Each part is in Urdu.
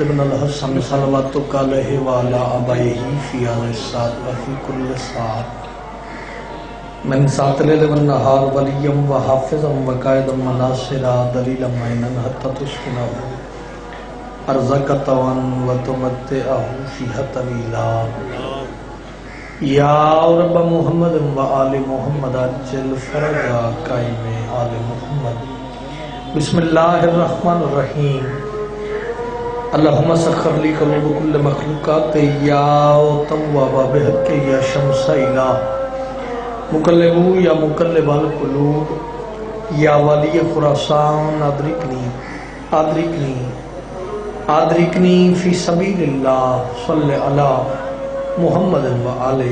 ابن الحسن صلواتک علیہ وعلی آبائہ فی آل الساعت وفی کل ساعت من ساعت لیل والنہار ولیم وحافظا وقائدا مناصرا دلیلا معینا حتی تسکنہ ارزق طوعا وتمتعہ فیہ طویلا یا رب محمد و آل محمد عجل فرجا قائم آل محمد بسم اللہ الرحمن الرحیم اللہم سخر لی قلوب کل مخلوقات یا تواب بحق یا شمس الہ مقلبو یا مقلب القلوب یا ولی خراسان ادرکنی فی سبیل اللہ صلی اللہ محمد و آل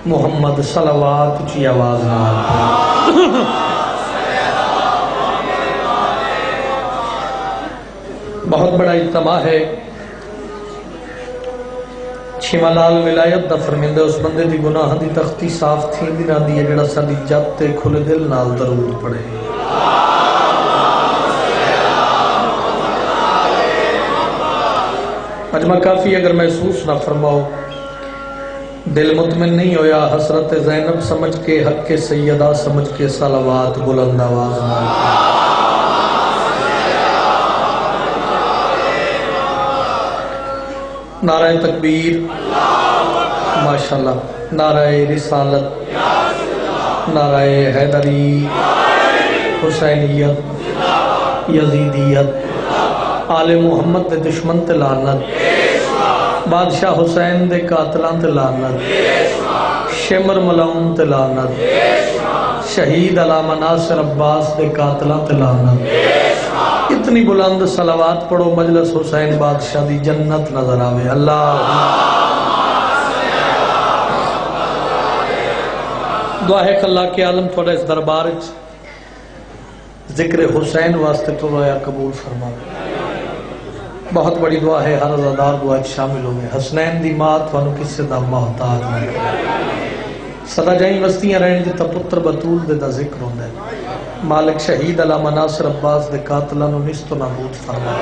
محمد صلوات کی آواز بہت بڑا اجتماع ہے چھمالال ولایت دا فرمیندہ اس بندے دی گناہ دی تختی صاف تھی دینا دی جڑا ساڈی جات تے کھلے دل نال درود پڑھے مجمع کافی اگر محسوس نہ فرماؤ دل مطمئن نہیں ہویا حسرت زینب سمجھ کے حق کے سیدہ سمجھ کے صلوات بلند آواز نعرہ تکبیر ماشاءاللہ نعرہ رسالت نعرہ حیدری حسینیت یزیدیت آل محمد دے دشمن تے لعنت بادشاہ حسین دے قاتلان تے لعنت شمر ملعون تے لعنت شہید علامہ ناصر عباس دے قاتلان تے لعنت اتنی بلند صلوات پڑھو مجلس حسین بادشاہ دی جنت نظر آوے اللہ دعا ہے کہ اللہ کے عالم تھوڑا اس دربار ذکر حسین واسطے تو رویا قبول فرماوے بہت بڑی دعا ہے ہر عزادار دعا شامل ہوئے حسنین دی مات وانو کس سے دا محتاج نہیں صدا جائیں وستیاں رہن جتا پتر بطول دے دا ذکر ہوندے مالک شہید علامہ ناصر عباس دے قاتلانو نست و نابود فرما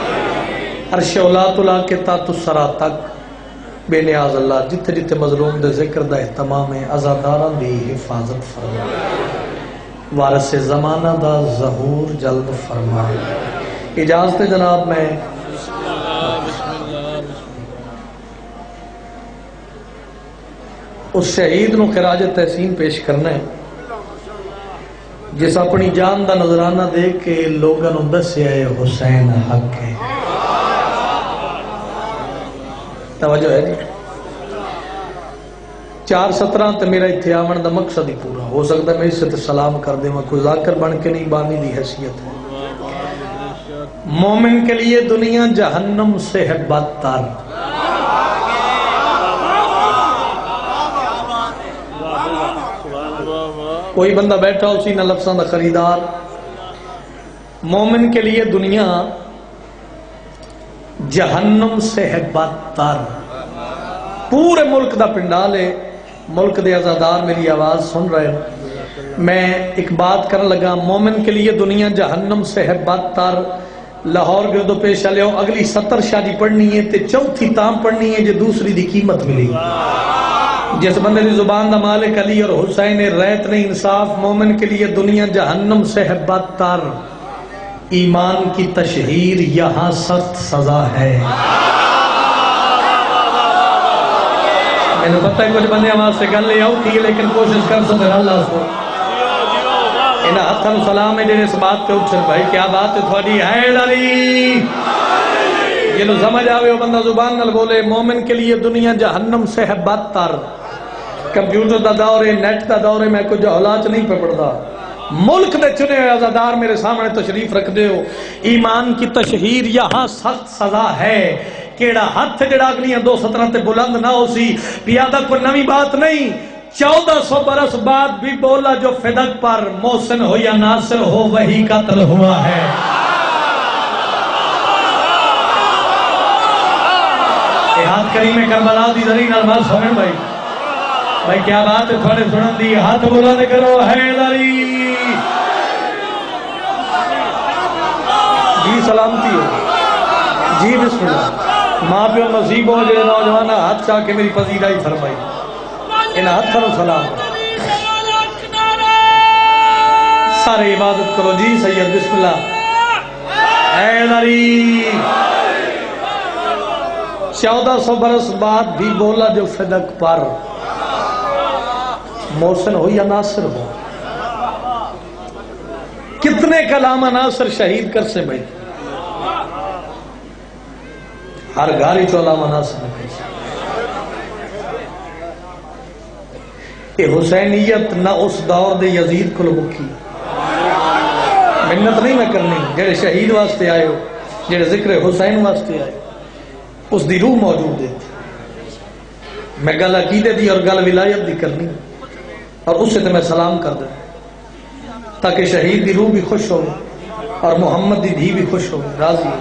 عرش اولاد اللہ کے تات السرا تک بے نیاز اللہ جتے جتے مظلوم دے ذکر دا اہتمام عزاداران دی حفاظت فرما وارث زمانہ دا ظہور جلد فرما اجازت جناب میں اس شہید نو خراج تحسین پیش کرنا ہے جس اپنی جان دا نظرانہ دے کے لوگاں نو دسیا ہے حسین حق ہے توجہ ہے جی 4:17 تے میرا اتھے آمن دا مقصد ہی پورا ہو سکتا ہے میں اس سے سلام کر دے میں کوئی ذاکر بن کے نہیں بانی دی حیثیت ہے مومن کے لیے دنیا جہنم سے ہے بدتر کوئی بندہ بیٹھا اسی نہ لفظاں دا خریدار مومن کے لیے دنیا جہنم سے ہے بدتر پورے ملک دا پنڈال ہے ملک دے عزادار میری آواز سن رہے ہیں میں ایک بات کرنے لگا مومن کے لیے دنیا جہنم سے ہے بدتر لاہور گردو پیش لیو اگلی 70 شادی پڑھنی ہے تے چوتھی تام پڑھنی ہے جو دوسری دی قیمت ملی جس بندے دی زبان دا مالک علی اور حسین ریت نے انصاف مومن کے لیے دنیا جہنم سے ہے بدتر ایمان کی تشہیر یہاں سخت سزا ہے میں نے پتہ ہے کچھ بندے ہمارے سے گل لے آؤ تھی لیکن کوشش کر سکتے اللہ سے انہا ہتھن سلام ہے جنہیں اس بات پہ اٹھر بھائی کیا بات ہے تھوڑی حیدری یہ لو سمجھ آوے وہ بندہ زبان نل بولے مومن کے لیے دنیا جہنم سے ہے بدتر کمپیوٹر دا دور ہے نیٹ دا دور ہے میں کچھ حالات نہیں پہ پڑھتا ملک دے چنے ہوئے عزادار میرے سامنے تشریف رکھ دے ہو ایمان کی تشہیر یہاں سخت سزا ہے کیڑا ہاتھ جڑا اگلیاں 2:17 تے بلند نہ ہو سی پیادہ کوئی نمی بات نہیں 1400 برس بعد بھی بولا جو فدق پر محسن ہو یا ناصر ہو وہی قتل ہوا ہے ہاتھ کریم کربلا دی ذریعہ نال سمجھ بھائی کیا بات ہے تھوڑے سنن دی ہاتھ بلند کرو حیدری جی سلامتی ہو جی بسم اللہ ماں پیو نصیب ہو جڑے نوجوان ہاتھ چاہ کے میری پذیرائی فرمائی ان ہاتھوں سلام سارے عبادت کرو جی سید بسم اللہ حیدری 1400 برس بعد بھی بولا جو فدق پر محسن ہو یا ناصر ہو کتنے کلام ناصر شہید کر سے بھائی ہر گھاری چولامہ ناصر نے کہا کہ حسینیت نہ اس دور دے یزید کو لبکی محنت نہیں میں کرنی جڑے شہید واسطے آئے ہو جڑے ذکر حسین واسطے آئے اس دی روح موجود ہے میں گل عقیدے دی اور گل ولایت دی کرنی اور اس سے تو میں سلام کر دوں تاکہ شہید دی روح بھی خوش ہو اور محمد دی دھی بھی خوش ہو راضی ہو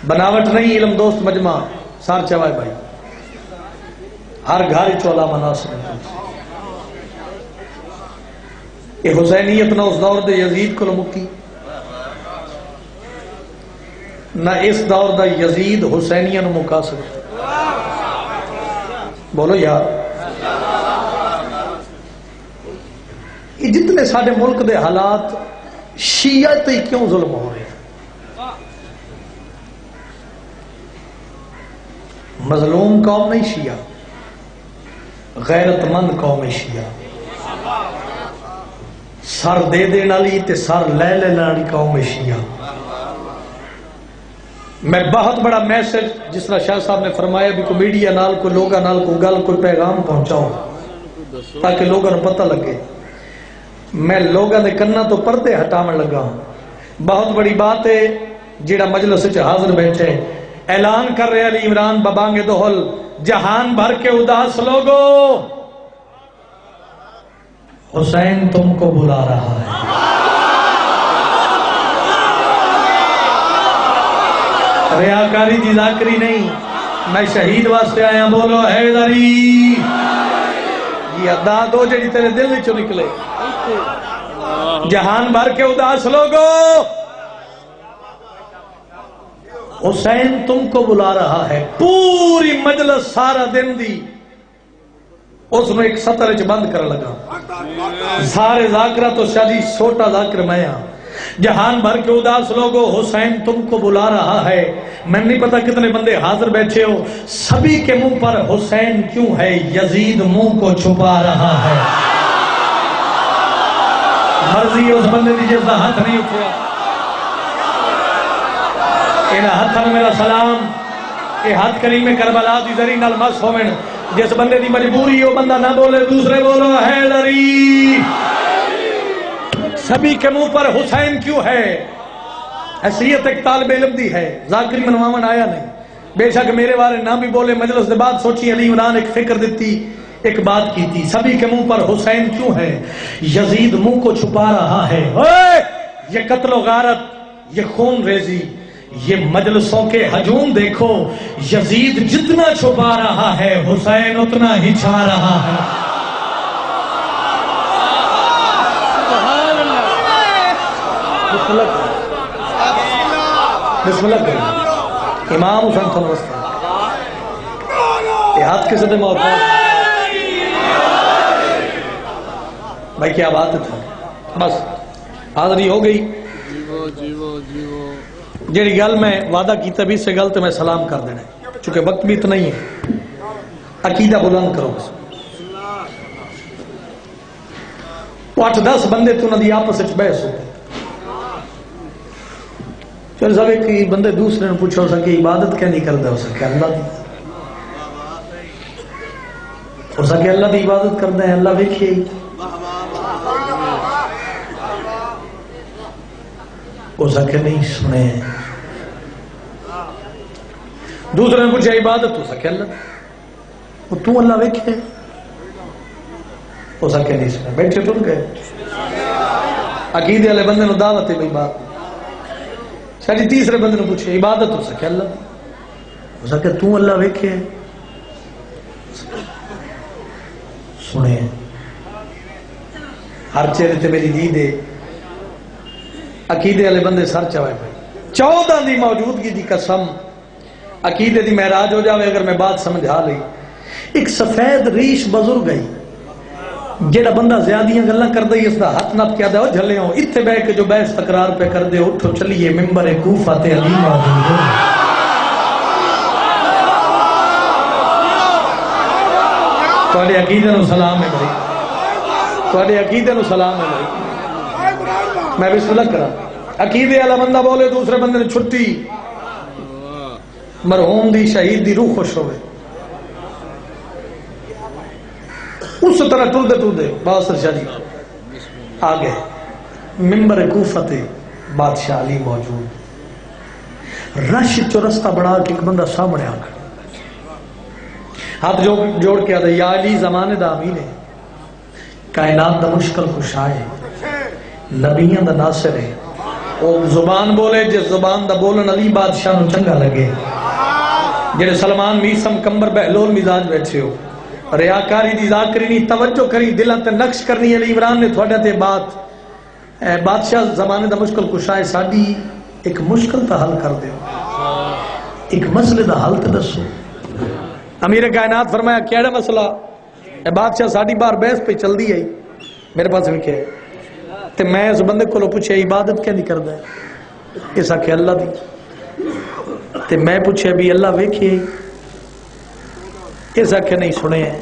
بناوٹ نہیں علم دوست مجمع سار چوائے بھائی ہر گھاری چولا مناصر یہ حسینیت نہ اس دور دے یزید کو لمکی نہ اس دور دا یزید حسینیہ نو مکا سکتا بولو یار یہ جتنے ساڑھے ملک دے حالات شیعہ تے کیوں ظلم ہو رہے ہیں مظلوم قوم نہیں شیعہ غیرت مند قوم شیعہ سر دے دینا لی تے سر لے لینا لی قوم شیعہ میں بہت بڑا میسج جس طرح شاہ صاحب نے فرمایا بھی کو میڈیا نال کو لوگا نال کو گل کوئی پیغام پہنچاؤں تاکہ لوگوں نے پتہ لگے میں لوگوں نے کرنا تو پردے ہٹاون لگا ہوں بہت بڑی بات ہے جیڑا مجلس سے حاضر بیٹھے اعلان کر رہے علی عمران ببانگ دہل جہان بھر کے اداس لوگو حسین تم کو بلا رہا ہے ریاکاری دی ذاکری نہیں میں شہید واسطے آیا بولو حیدری یہ ادا دو جڑی تیرے دل وچوں نکلے جہان بھر کے اداس لوگو حسین تم کو بلا رہا ہے پوری مجلس سارا دن دی اس نے ایک سطر اچ بند کر لگا سارے ذاکرہ تو شادی چھوٹا ذاکر میں ہاں جہان بھر کے اداس لوگو حسین تم کو بلا رہا ہے میں نہیں پتا کتنے بندے حاضر بیٹھے ہو سبھی کے منہ پر حسین کیوں ہے یزید منہ کو چھپا رہا ہے مرضی اس بندے دی جس دا ہاتھ نہیں اٹھیا انہا ہاتھ میرا سلام یہ ہاتھ کریم کربلا دی ذریعہ نال مس ہومن جس بندے دی مجبوری ہو بندہ نہ بولے دوسرے بولو حیدری سبھی کے منہ پر حسین کیوں ہے حیثیت ایک طالب علم دی ہے ذاکری منواون آیا نہیں بے شک میرے بارے نہ بھی بولے مجلس دے بعد سوچی علی عمران ایک فکر دیتی ایک بات کی تھی سبھی کے منہ پر حسین کیوں ہے یزید منہ کو چھپا رہا ہے یہ قتل و غارت یہ خون ریزی یہ مجلسوں کے ہجوم دیکھو یزید جتنا چھپا رہا ہے حسین اتنا ہی چھا رہا ہے بسم اللہ کریں امام حسین صلی اللہ علیہ وسلم یہ ہاتھ کس نے موقع بھائی کیا بات تھا بس حاضری ہو گئی جیڑی گل میں وعدہ کی تبھی سے گل تو میں سلام کر دینا چونکہ وقت بھی اتنا ہی ہے عقیدہ بلند کرو بس 8-10 بندے تو نہ دی آپس وچ بحث ہوتے چل صاحب ایک بندے دوسرے نے پوچھا ہو سکے عبادت کیا نہیں کرتا ہو سکے اللہ دی ہو سکے اللہ دی عبادت کرتا ہے اللہ دیکھیے ہو سکے نہیں سنے دوسرے نے پوچھا عبادت ہو سکے اللہ وہ تو اللہ دیکھے ہو سکے نہیں سنے بیٹھے ٹن گئے عقیدے والے بندے نے دعوت ہے بھائی بات ساری تیسرے بندے نے پوچھے عبادت ہو سکے اللہ ہو سکے تو اللہ ویکھے سنے ہر چہرے تے میری دید ہے عقیدے والے بندے سر چوائے بھائی 14 دی موجودگی دی قسم عقیدے دی معراج ہو جاوے اگر میں بات سمجھا لئی. ایک سفید ریش بزرگ گئی جیڑا بندہ زیادیاں گلاں کردا ہی اس دا ہاتھ نپ کے آدا ہو جھلے ہو اتھے بیٹھ کے جو بحث تکرار پہ کر دے اٹھو چلیے ممبر کوفہ تے علی موجود ہو. تواڈے عقیدے نو سلام ہے بھائی, تواڈے عقیدے نو سلام ہے بھائی. میں بسم اللہ کرا عقیدے والا بندہ بولے دوسرے بندے نے چھٹی مرحوم دی شہید دی روح خوش ہوئے. اس طرح ٹردے باصر شاہ جی آگے ممبر کوفہ تے بادشاہ علی موجود, رش چرستہ بڑھا کے ایک بندہ سامنے آ کر ہاتھ جوڑ کے آدھے یا علی زمانے دا امین ہے, کائنات دا مشکل کشا ہے, نبیان دا ناصر ہے. وہ زبان بولے جس زبان دا بولن علی بادشاہ نو چنگا لگے, جنہیں سلمان میسم کمبر بہلول مزاج بیٹھے ہو, ریاکاری دی ذاکرینی توجہ کری دلہ تے نقش کرنی. علی عمران نے تھوڑے تے بات بادشاہ زمانے دا مشکل کشائے ساڑی ایک مشکل تا حل کر دیو, ایک مسئلے دا حل تے دسو. امیر کائنات فرمایا کیڑا مسئلہ بادشاہ ساڑی بار بحث پہ چل دی آئی میرے پاس بھی کیا ہے تے میں اس بندے کو پوچھے عبادت کیا نہیں کر دا ہے, ایسا کہ اللہ دی تے میں پوچھے بھی اللہ ویکھے ایسا کہ نہیں سنے ہیں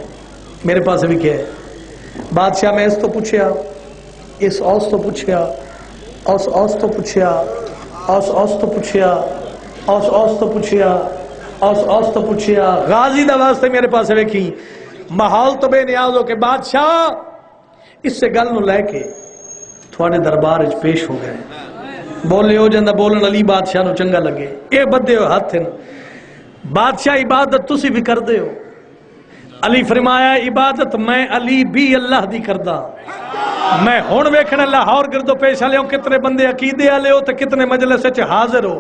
میرے پاس بھی کیا ہے. بادشاہ میں اس تو پوچھیا اس اوس تو پوچھیا اوس تو پوچھیا اوس تو پوچھیا اوس تو پوچھیا اوس تو پوچھیا. غازی دا واسطے میرے پاس ویکھی ماحول تو بے نیاز ہو کہ بادشاہ اس سے گل نو لے کے تھوڑے دربار اچ پیش ہو گئے. بولے ہو جاندہ بولن علی بادشاہ نو چنگا لگے, اے بدے ہو ہاتھ ہیں بادشاہ عبادت تسی بھی کر دے ہو. علی فرمایا عبادت میں علی بھی اللہ دی کردہ, میں ہون ویکھنا لاہور گردو پیش آلے ہوں کتنے بندے عقیدے آلے ہو تو کتنے مجلس سے حاضر ہو.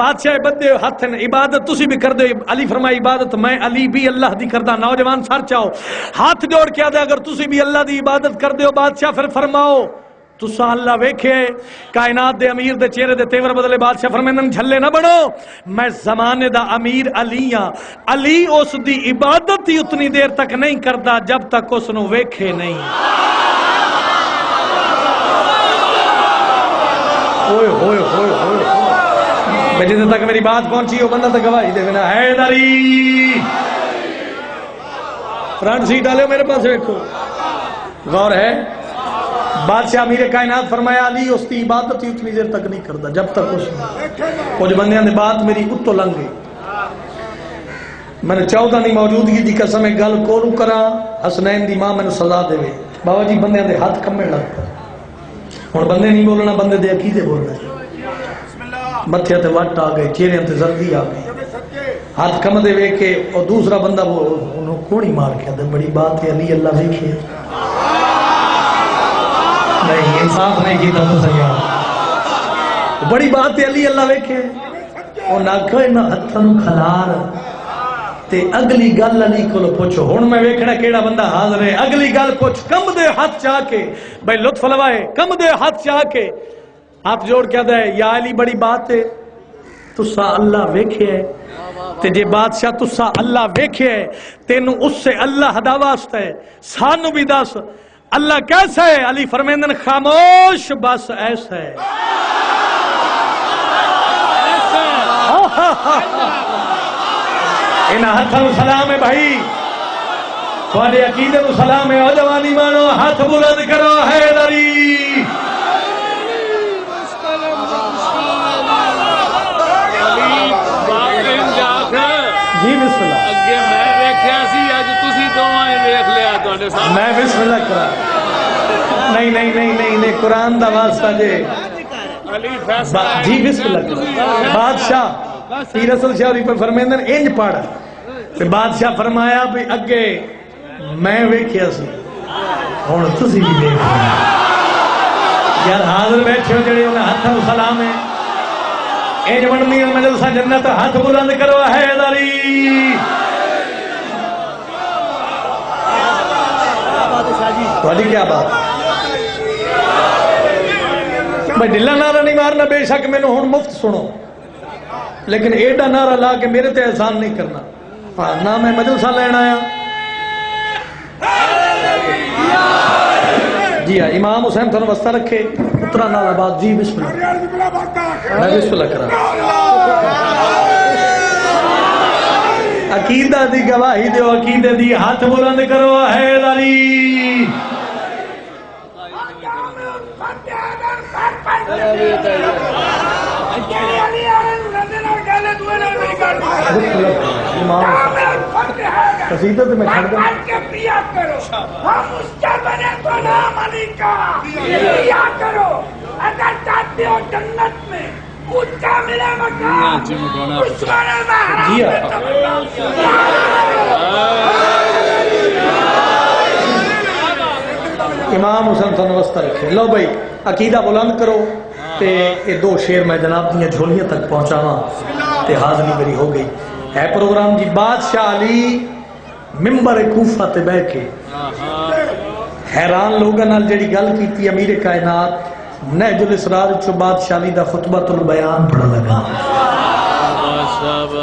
بادشاہ بدے ہو ہاتھ ہیں عبادت تسی بھی کر دے. علی فرمایا عبادت میں علی بھی اللہ دی کردہ. نوجوان سر چاہو ہاتھ جوڑ کے آدھے اگر تسی بھی اللہ دی عبادت کر دے ہو. بادشاہ پھر فرماؤ تسا اللہ ویکھے کائنات دے امیر دے چہرے دے تیور بدلے. بادشاہ فرمائن جھلے نہ بڑھو, میں زمانے دا امیر علی ہاں. علی اس دی عبادت ہی اتنی دیر تک نہیں کردا جب تک اس نو ویکھے نہیں. ہوئے ہوئے ہوئے ہوئے میں جتنے تک میری بات پہنچی ہو بندہ تک گواہی دے بنا حیدری فرنٹ سیٹ آلے ہو میرے پاس ویکھو غور ہے. بادشاہ امیر کائنات فرمایا علی اس کی عبادت ہی اتنی دیر تک نہیں کرتا جب تک اس کچھ بندیاں نے بات میری اتو لنگ گئی. میں نے 14 نہیں موجودگی دی قسم گل کو کرا حسنین دی ماں میں نے سزا دے وے. بابا جی بندیاں دے ہاتھ کمے لگ پہ ہوں بندے نہیں بولنا بندے دے عقیدے بولنا. متھے تے وٹ آ گئے چہرے تے زردی آ گئی ہاتھ کم دے وے کے اور دوسرا بندہ وہ انہوں کونی مار کے دے بڑی بات ہے علی اللہ دیکھئے نہیں انصاف نہیں کیتا تو سیاح بڑی بات ہے علی اللہ ویکھے اور نہ کہے نہ ہتھن کھلار تے اگلی گل علی کو پوچھو. ہن میں ویکھنا کیڑا بندہ حاضر ہے. اگلی گل پوچھ کم دے ہاتھ چاہ کے بھائی لطف لوائے کم دے ہاتھ چاہ کے ہاتھ جوڑ کے دے یا علی بڑی بات ہے تسا اللہ ویکھے ہے تے جے بادشاہ تسا اللہ ویکھے ہے تینوں اس سے اللہ دا واسطہ ہے سانو بھی دس اللہ کیسا ہے. علی فرمیندن خاموش بس ایسا ہے. انہا ہاتھوں سلام ہے بھائی تھوڑے عقیدے کو سلام ہے. او جوانی مانو ہاتھ بلند کرو حیدری. جی بسم اللہ اگے میں ویکھیا سی اج تسی دوواں ویکھ لیا تواڈے سامنے. میں بسم اللہ کرا نہیں قرآن دا واسطہ جے علی فیصلہ جی بسم اللہ کرا. بادشاہ پیر اصل شاہری پر فرمیندن انج پڑھ پھر بادشاہ فرمایا بھی اگے میں ویکھیا سی ہن تسی بھی دیکھ یار حاضر بیٹھے ہو جڑے انہاں ہاتھوں سلام ہے. انج بننی مجلسہ جنت ہاتھ بلند کرو حیدری. تھوڑی کیا بات میں ڈلا نعرہ نہیں مارنا بے شک میں نے ہن مفت سنو لیکن ایڈا نعرہ لا کے میرے تے احسان نہیں کرنا. ہاں نہ میں مجلسہ لینا آیا. جی ہاں امام حسین تھانوں واسطہ رکھے اترا نال آباد. جی بسم اللہ. میں بسم اللہ کرا. عقیدہ دی گواہی دیو, عقیدے دی ہاتھ بلند کرو. حیدری قصیدت میں کھڑ گا. ہم اس کے بنے تو نام علی کا پیا کرو. اگر چاہتے ہو جنت میں اونچا ملے مقام دشمن امام حسین تھانوں واسطہ رکھے. لو بھائی عقیدہ بلند کرو تے یہ دو شیر میں جناب دیاں جھولیاں تک پہنچاواں تے حاضری میری ہو گئی ہے. پروگرام جی بادشاہ علی ممبر کوفہ تے بیٹھ کے حیران لوگاں نال جڑی گل کیتی امیر کائنات نہج الاسرار چ بادشاہ علی دا خطبۃ البیان پڑھا لگا.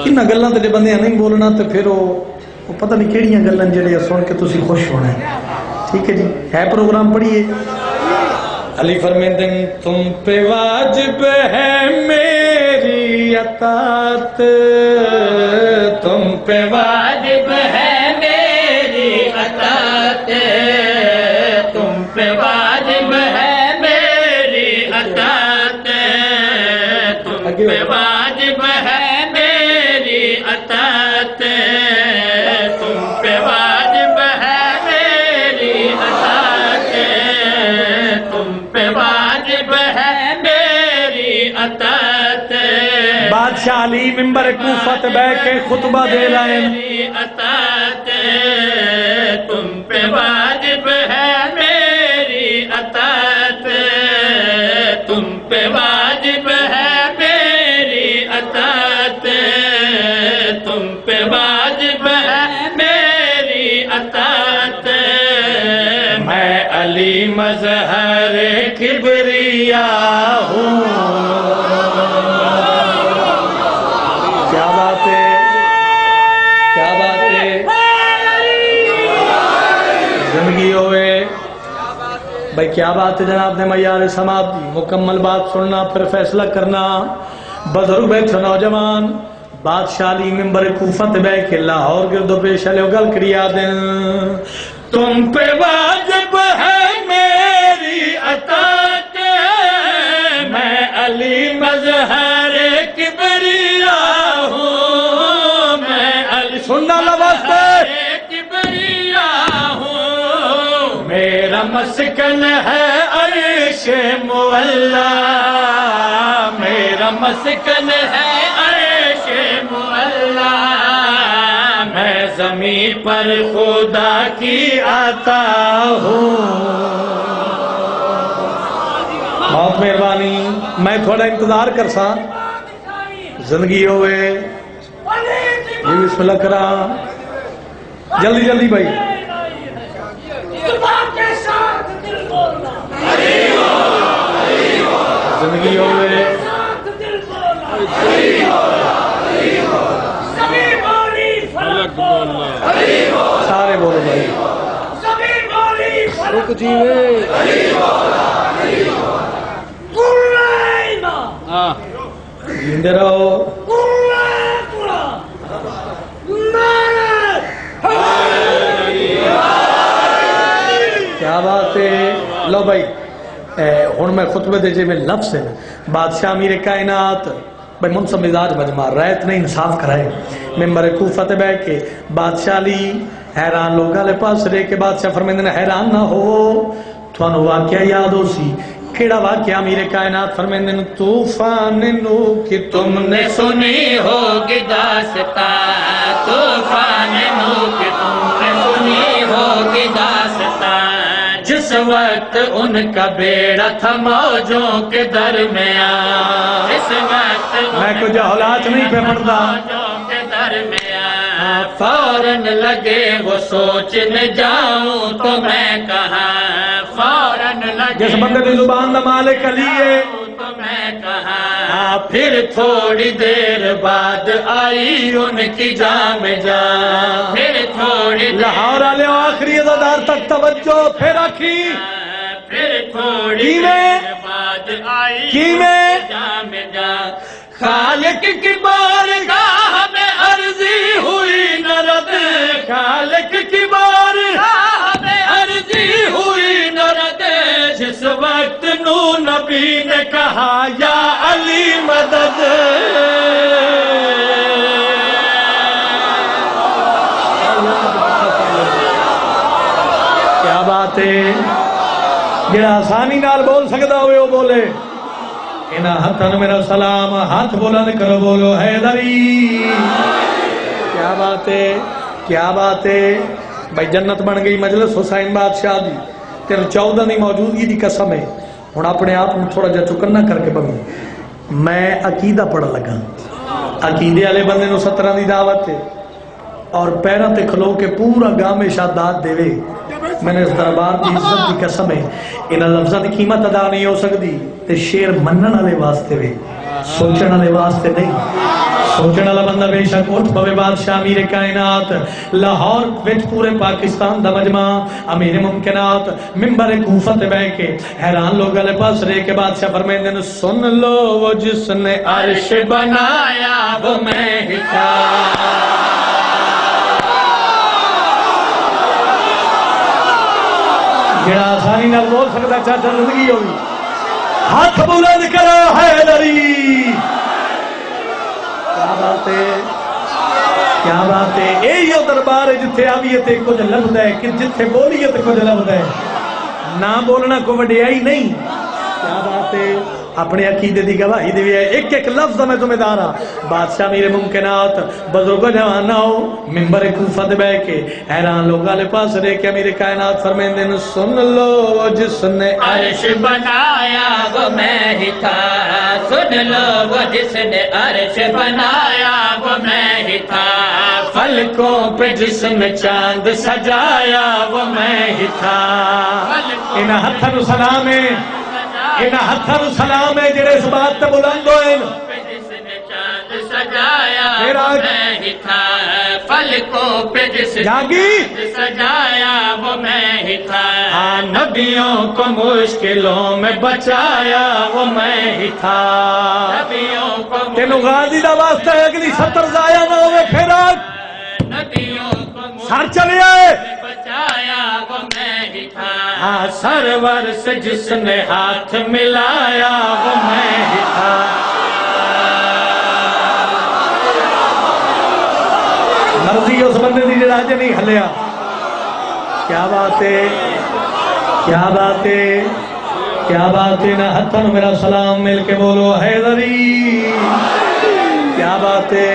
انہاں گلاں تے بندے نہیں بولنا تے پھر وہ پتہ نہیں کیڑیاں گلاں جڑے سن کے تسی خوش ہونا ہے. ٹھیک ہے جی ہے پروگرام پڑھیے. علی فرمیندے تم پہ واجب ہے میری اطاعت, تم پہ واجب ہے میری اطاعت, تم پہ واجب ہے میری اطاعت, تم پہ واجب ہے میری اطاعت, تم پہ واجب ہے میری اطاعت, تم پہ واجب ہے میری اطاعت. بادشاہ علی ممبر کوفہ تے بیٹھ کے خطبہ دے رہے ہیں. اطاعت تم پہ واجب ہے میری اطاعت, تم پہ واجب ہے میری اطاعت, تم پہ واجب ہے میری اطاعت. میں علی مظہر کبریا ہوں. کیا بات ہے, کیا بات ہے. زندگی ہوئے بھائی کیا بات ہے جناب نے معیار سماعت دی. مکمل بات سننا پھر فیصلہ کرنا. بزرگ بیٹھو نوجوان بادشاہ علی ممبر کوفہ تے بیٹھ کے لاہور گرد و پیش علیہ گل کریا دیں. تم پہ واجب ہے میری اطاعت, میں علی مظہر کبریا ہوں, میں علی سننا لواستے کبریا ہوں. میرا مسکن ہے عرش معلا, میرا مسکن ہے عرش معلا, میں زمین پر خدا کی عطا ہوں. بہت مہربانی. میں تھوڑا انتظار کرسا زندگی ہوئے. جی بسم اللہ کرا جلدی جلدی بھائی. زندگی ہوئے سارے بولو بھائی. رک جیوے زندے رہو. کیا بات ہے. لو بھائی ہن میں خطبے دے جے میں لفظ ہے بادشاہ امیر کائنات بھائی منصب مزاج مجمع رایت نے انصاف کرائے. ممبر کوفہ تے بیٹھ کے بادشاہ علی حیران لوگاں لے پاس رہ کے بادشاہ فرمیندے نے حیران نہ ہو تھانوں واقعہ یاد ہو سی. کیڑا واقعہ امیر کائنات فرمیندے نے طوفان نو کہ تم نے سنی ہوگی داستان, طوفان نو کہ تم نے سنی ہوگی داستان, جس وقت ان کا بیڑا تھا موجوں کے درمیان, اس وقت میں کچھ حالات نہیں پہ پڑتا موجوں کے درمیان, فوراً لگے وہ سوچنے جاؤں تو میں کہاں, فوراً لگے جس بندے دی زبان دا مالک علی ہے تو میں کہاں, پھر تھوڑی دیر بعد آئی ان کی جام جان پھر تھوڑی لاہور والے آخری ازادار تک توجہ پھر آخی پھر تھوڑی دیر بعد آئی جام جان خالق کی بارگاہ میں عرضی ہوئی نہ رد خالق کی بارگاہ میں عرضی ہوئی نہ رد جس وقت نو نبی نے کہا یا علی مدد کیا بات ہے جڑا آسانی نال بول سکتا ہوئے وہ بولے انہاں ہاتھاں میرا سلام ہاتھ بلند کرو بولو حیدری کیا بات ہے کیا بات ہے بھائی جنت بن گئی مجلس حسین بادشاہ دی تیرے 14 دی موجودگی دی قسم ہے ہن اپنے آپ کو تھوڑا جا چکنا کر کے بمی میں عقیدہ پڑھن لگا عقیدے والے بندے نو 17 دی دعوت ہے اور پیروں تے کھلو کے پورا گاہ میں شادات دے وے میں نے اس دربار کی عزت کی قسم ہے انہاں لفظاں دی قیمت ادا نہیں ہو سکتی تے شعر منن والے واسطے وے سوچن والے واسطے نہیں سوچن والا بندہ بے شک اٹھ پوے بادشاہ امیر کائنات لاہور وچ پورے پاکستان دا مجمع امیر ممکنات ممبر کوفہ تے بیٹھ کے حیران لوگ والے پاس رہ کے بادشاہ فرمائندے نے سن لو وہ جس نے عرش بنایا وہ میں ہی تھا جڑا آسانی نال بول سکتا چاچا زندگی ہوئی ہاتھ بلند کرو حیدری کیا بات ہے کیا بات ہے یہی دربار ہے جتھے آویت کچھ لبدا ہے کہ جتھے بولیت کچھ لبدا ہے نہ بولنا کو وڈیائی نہیں کیا بات ہے اپنے عقیدے دی گواہی دی ہے ایک ایک لفظ میں ذمہ دار ہاں بادشاہ میرے ممکنات بزرگ جوان ہو ممبر کوفہ تے بیٹھ کے حیران لوگ والے پاس رہ کے میرے کائنات فرمیندے نے سن لو جس نے عرش بنایا وہ میں ہی تھا سن لو وہ جس نے عرش بنایا وہ میں ہی تھا فلکوں پہ جس نے چاند سجایا وہ میں ہی تھا انہاں ہتھاں نوں سلام ہے انہاں ہتھاں نوں سلام ہے جڑے اس بات تے بلند ہوئے جس نے چاند سجایا وہ میں ہی تھا فلکوں پہ جس نے چاند سجایا وہ میں ہی تھا نبیوں کو مشکلوں میں بچایا وہ میں ہی تھا نبیوں کو تینوں غازی دا واسطہ ہے کہ 70 ضائع نہ ہوئے پھر نبیوں کو سر چلے آئے بچایا وہ میں ہی تھا سرور سے جس نے ہاتھ ملایا وہ میں ہی تھا مرضی اس بندے دی جراجے نہیں ہلیا کیا بات ہے کیا بات ہے کیا بات ہے نہ ہتھاں نوں میرا سلام مل کے بولو حیدری کیا بات ہے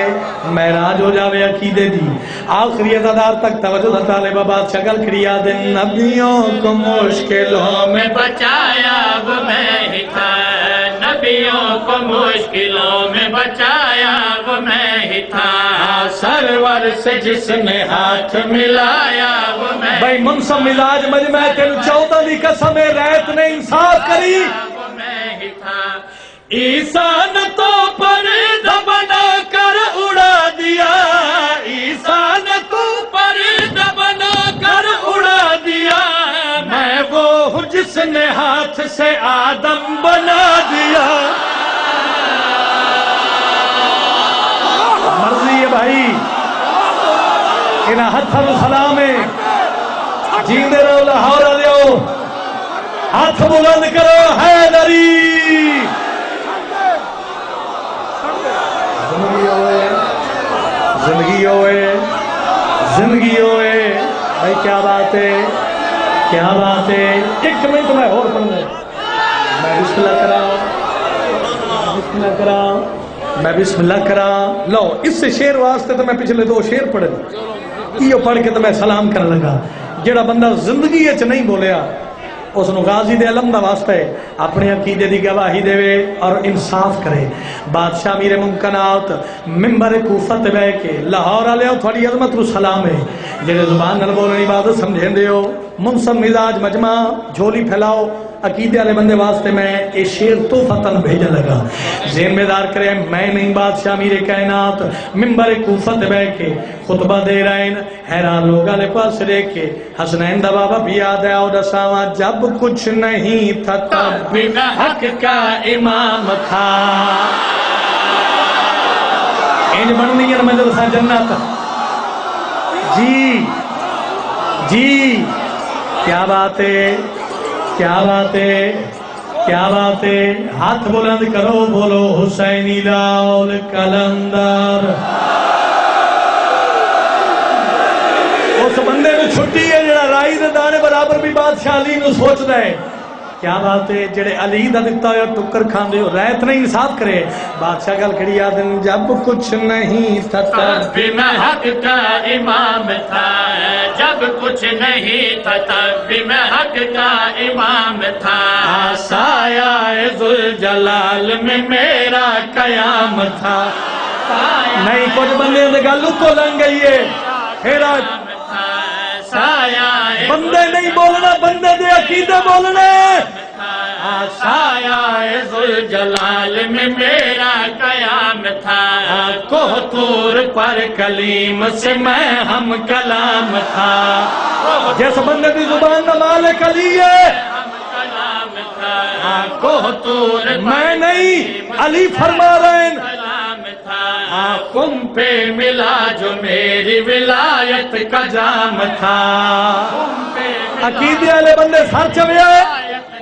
معراج ہو جاوے عقیدے دی آخری ازادار تک توجہ تھا طالبہ بات شکل کریا دن نبیوں کو مشکلوں میں بچایا وہ میں ہی تھا نبیوں کو مشکلوں میں بچایا وہ میں ہی تھا سرور سے جس نے ہاتھ ملایا وہ میں بھائی منصب مزاج مجمع تین 14 دی قسم ریت نے انصاف کری وہ میں ہی تھا عیسیٰ نے تو پردہ بنا کر اڑا دیا عیسیٰ نے تو پردہ بنا کر اڑا دیا میں وہ ہوں جس نے ہاتھ سے آدم بنا دیا مرضی ہے بھائی انہاں ہاتھاں نوں سلام ہے جیندے رہو لاہور والےو ہاتھ بلند کرو حیدری زندگی ہوئے زندگی ہوئے بھائی کیا بات ہے کیا بات ہے ایک منٹ میں اور پڑھنا میں بسم اللہ کرا لو اس سے شعر واسطے تو میں پچھلے 2 شعر پڑھے یہ پڑھ کے تو میں سلام کرنے لگا جڑا بندہ زندگی اچ نہیں بولیا اس نو غازی دے علم دا واسطہ ہے اپنے عقیدے دی گواہی دے اور انصاف کرے بادشاہ امیر ممکنات ممبر کوفہ تے بیٹھ کے لاہور والے تھوڑی عظمت نو سلام ہے جڑے زبان نال بولنی بات سمجھیں دے ہو منصب مزاج مجمع جھولی پھیلاؤ عقیدے والے بندے واسطے میں یہ شیر تو فتن بھیجنے لگا ذہن بیدار کرے میں نہیں بادشاہ امیر کائنات ممبر کوفہ تے بیٹھ کے خطبہ دے رہے ہیں حیران لوگ والے پاس دیکھ کے حسنین دا بابا بھی یاد ہے اور دساواں جب کچھ نہیں تھا تب بھی میں حق کا امام تھا انج بننی ہے مدرسہ جنت جی جی کیا بات ہے کیا بات ہے کیا بات ہے ہاتھ بلند کرو بولو حسینی لال کلندر اس بندے میں چھٹی ہے جڑا رائی دے دانے برابر بھی بادشاہ علی نو سوچ دے کیا بات ہے جڑے علی دا دتا ہو ٹکر کھان دے ہو ریت نہیں انصاف کرے بادشاہ گل کھڑی یاد جب کچھ نہیں تھا تب بھی میں حق کا امام تھا جب کچھ نہیں تھا تب بھی میں حق کا امام تھا سایہ ذوالجلال میں میرا قیام تھا نہیں کچھ بندے دے گل تو لنگ گئی ہے پھر بندے نہیں بولنا بندے دے عقیدے بولنے سایہ ذوالجلال میں میرا قیام تھا کوہ طور پر کلیم سے میں ہم کلام تھا جس بندے دی زبان دا مالک علی ہے کوہ طور میں نہیں علی فرما رہے ہیں تم پہ ملا جو میری ولایت کا جام تھا عقیدے والے بندے سر چوے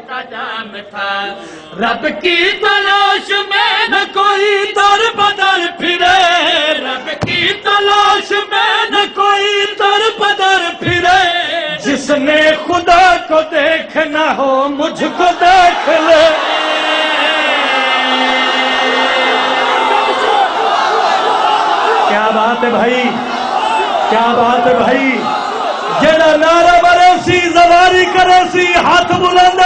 کا جام تھا رب کی تلاش میں نہ کوئی در بدر پھرے رب کی تلاش میں نہ کوئی در بدر پھرے جس نے خدا کو دیکھنا ہو مجھ کو دیکھ لے کیا بات ہے بھائی کیا بات ہے بھائی جڑا نعرہ برے سی زواری کرے سی ہاتھ بلند